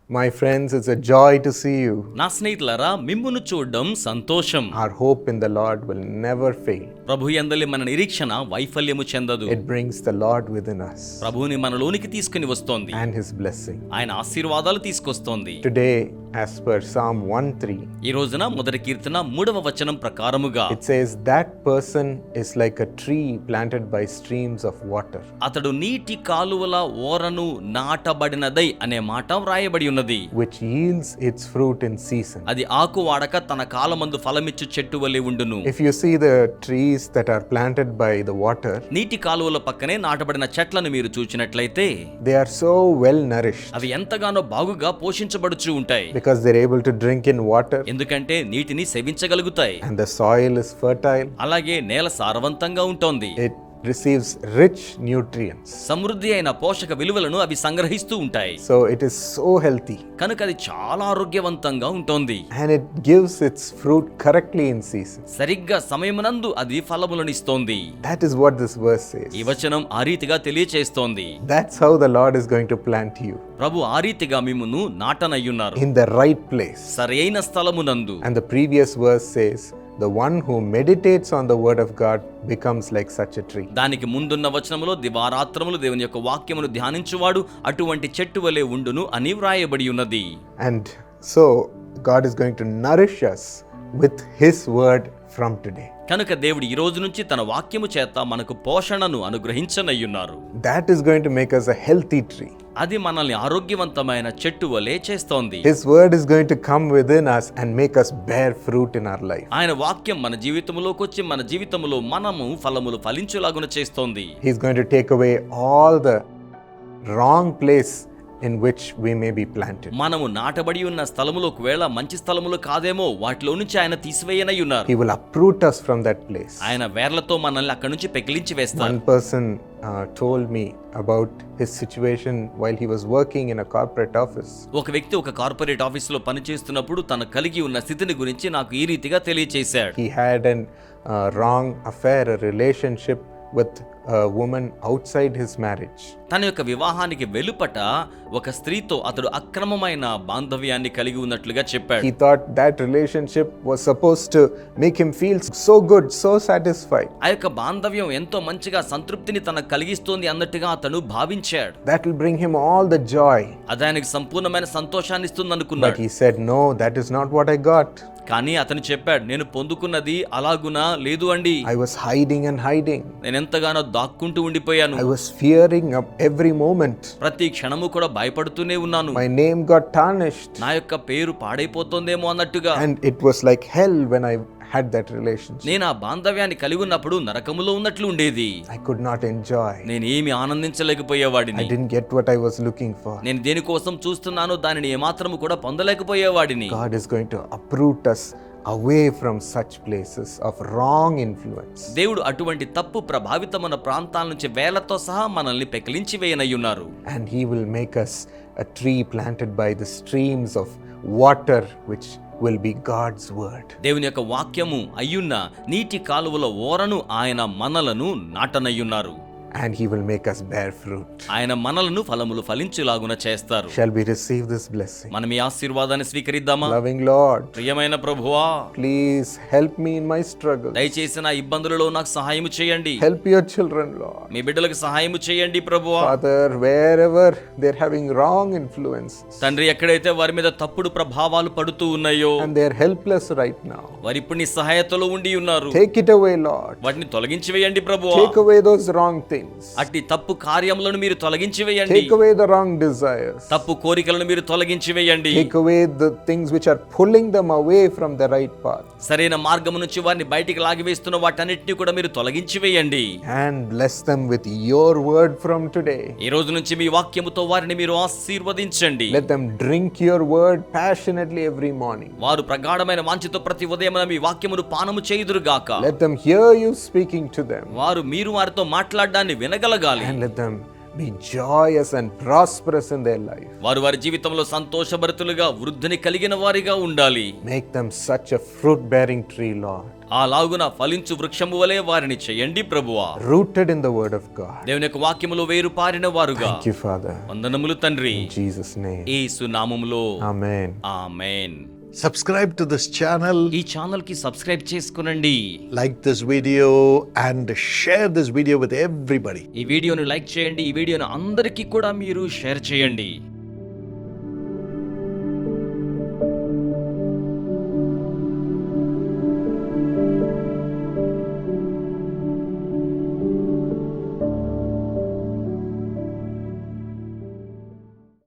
My friends, it's a joy to see you. నా స్నేహితులారా, మిమ్మును చూడడం సంతోషం. Our hope in the Lord will never fail. ప్రభు యందలి మన నిరీక్షణ వైఫల్యము చెందదు. It brings the Lord within us ప్రభువుని మనలోనికి తీసుకుని వస్తోంది. and His blessing. ఆయన ఆశీర్వాదాలు తీసుకొస్తోంది. Today, as per Psalm 1:3, ఈ రోజున మొదటి కీర్తన 3వ వచనం ప్రకారముగా it says, "That person is like a tree planted by streams of water." అతడు నీటి కాలువల ఓరను నాటబడినదై అనే మాట వ్రాయబడి ఉన్నది. Which yields its fruit in season. అది ఆకు వాడక తన కాలమందు ఫలమిచ్చు చెట్టు వలె ఉండును. If you see the trees that are planted by the water, నీటి కాలువల పక్కనే నాటబడిన చెట్లను మీరు చూచినట్లయితే they are so well nourished అవి ఎంతగానో బాగుగా పోషించబడుచు ఉంటాయి. because they're able to drink in water ఎందుకంటే నీటిని సేవించగలుగుతాయి. and the soil is fertile. అలాగే నేల సారవంతంగా ఉంటుంది. It receives rich nutrients. సమృద్ధి అయిన పోషక విలువలను అవి సంగ్రహిస్తూ ఉంటాయి. So it is so healthy కనుక అది చాలా ఆరోగ్యవంతంగా ఉంటుంది. and it gives its fruit correctly in season. సరిగ్గా సమయమునందు అది ఫలములనిస్తోంది. That is what this verse says. ఈ వచనం ఆ రీతిగా తెలియచేస్తోంది. That's how the Lord is going to plant you, ప్రభు ఆ రీతిగా మిమ్మును నాటనయ్యున్నారు, in the right place. సరైన స్థలమునందు. And the previous verse says, "The one who meditates on the word of God becomes like such a tree." దానికి ముందున్న వచనములో దివారాత్రములు దేవుని యొక్క వాక్యమును ధ్యానించువాడు అటువంటి చెట్టు వలె ఉండును అని వ్రాయబడి ఉన్నది. And so God is going to nourish us with His word from today. కనుక దేవుడు ఈ రోజు నుంచి తన వాక్యము చేత మనకు పోషణను అనుగ్రహించనయ్యున్నారు. That is going to make us a healthy tree. అది మనల్ని ఆరోగ్యవంతమైన చెట్టు వలె చేస్తోంది. His word is going to come within us and make us bear fruit in our life. ఆయన వాక్యం మన జీవితంలోకి వచ్చి మన జీవితంలో మనము ఫలములు ఫలించులాగున చేస్తోంది. He's going to take away all the wrong place in which we may be planted. మనము నాటబడి ఉన్న స్థలములో ఒకవేళ మంచి స్థలములు కాదేమో వాటిలో నుంచి ఆయన తీసివేయనయ్యున్నారు. He will uproot us from that place. ఆయన వేర్లతో మనల్ని అక్కడి నుంచి పెకిలించి వేస్తారు. One person told me about his situation while he was working in a corporate office. ఒక వ్యక్తి ఒక కార్పొరేట్ ఆఫీసులో పనిచేస్తున్నప్పుడు తను కలిగి ఉన్న స్థితిని గురించి నాకు ఈ రీతిగా తెలియచేశాడు. He had an wrong affair, a relationship with a woman outside his marriage. తన యొక్క వివాహానికి వెలుపట ఒక స్త్రీతో అతడు అక్రమమైన బాంధవ్యాన్ని కలిగి ఉన్నట్లుగా చెప్పాడు. He thought that relationship was supposed to make him feel so good, so satisfied. ఆ యొక్క బాంధవ్యం ఎంతో మంచిగా సంతృప్తిని తనకు కలిగిస్తోంది అన్నట్టుగా అతను భావించాడు. That will bring him all the joy. అది ఆయనకు సంపూర్ణమైన సంతోషాన్ని ఇస్తుంది అనుకున్నాడు. But he said, "No, that is not what I got. కానీ అతను చెప్పాడు, నేను పొందుకున్నది అలాగునా లేదు అండి. I was hiding and hiding. నేను ఎంతగానో దాక్కుంటూ ఉండిపోయాను. I was fearing every moment. ప్రతి క్షణము కూడా భయపడుతూనే ఉన్నాను. My name got tarnished. నా యొక్క పేరు పాడైపోతుందేమో అన్నట్టుగా. And it was like hell when I had that relationship. నేను ఆ బాంధవ్యాన్ని కలిగి ఉన్నప్పుడు నరకములో ఉన్నట్లు ఉండేది. I could not enjoy. నేను ఏమి ఆనందించలేకపోయేవాడిని. I didn't get what I was looking for. నేను దేనికోసం చూస్తున్నానో దానిని ఏమాత్రము కూడా పొందలేకపోయేవాడిని. God is going to uproot us away from such places of wrong influence. దేవుడు అటువంటి తప్పు ప్రభావితమైన ప్రాంతాల నుంచి వేలతో సహా మనల్ని పెకిలించి వేయనయ్యున్నారు. And He will make us a tree planted by the streams of water which will be God's word. దేవుని యొక్క వాక్యము అయ్యున్న నీటి కాలువల ఓరను ఆయన మనలను నాటనయ్యున్నారు. And He will make us bear fruit. ఆయన మనలను ఫలములు ఫలించులాగున చేస్తారు. Shall we receive this blessing? మనం ఈ ఆశీర్వాదాన్ని స్వీకరిద్దామా? Loving Lord, ప్రియమైన ప్రభువా, please help me in my struggle. దయచేసి నా ఇబ్బందులలో నాకు సహాయము చేయండి. Help your children, Lord. మీ బిడ్డలకు సహాయము చేయండి ప్రభువా. Father, wherever they're having wrong influences తండ్రి, ఎక్కడైతే వారి మీద తప్పుడు ప్రభావాలు పడుతూ ఉన్నాయో and they're helpless right now, వారి ఇప్పుడు నీ సహాయతలో ఉండి ఉన్నారు. take it away, Lord. వాటిని తొలగించి వేయండి ప్రభువా. Take away those wrong things. అట్టి తప్పు కార్యములను మీరు తొలగించి వేయండి. Take away the wrong desires. తప్పు కోరికలను మీరు తొలగించి వేయండి. Take away the things which are pulling them away from the right path. సరైన మార్గము నుంచి వారిని బయటికి లాగివేస్తున్న వాటన్నిటిని కూడా మీరు తొలగించి వేయండి. And bless them with your word from today. ఈ రోజు నుంచి మీ వాక్యముతో వారిని మీరు ఆశీర్వదించండి. Let them drink your word passionately every morning. వారు ప్రగాఢమైన వాంఛతో ప్రతి ఉదయమున మీ వాక్యమును పానము చేయుదురుగాక. Let them hear you speaking to them. వారు మీరు వారితో మాట్లాడడాన్ని వినగలగాలి. And let them be joyous and prosperous in their life. వారు వారి జీవితంలో సంతోషభరితులుగా వృద్ధిని కలిగిన వారిగా ఉండాలి. Make them such a fruit-bearing tree, Lord. అలాగున ఫలించు వృక్షము వలె వారిని చేయండి ప్రభువా. Rooted in the word of God. దేవుని యొక్క వాక్యములో వేరు పారిన వారుగా. Thank you, Father. వందనములు తండ్రి. In Jesus' name. యేసు నామములో. Amen. Amen. Subscribe to this channel, ఈ ఛానల్ కి subscribe చేసుకునండి. like this video and share this video with everybody. ఈ వీడియోను లైక్ చేయండి. ఈ వీడియోను అందరికీ కూడా మీరు షేర్ చేయండి.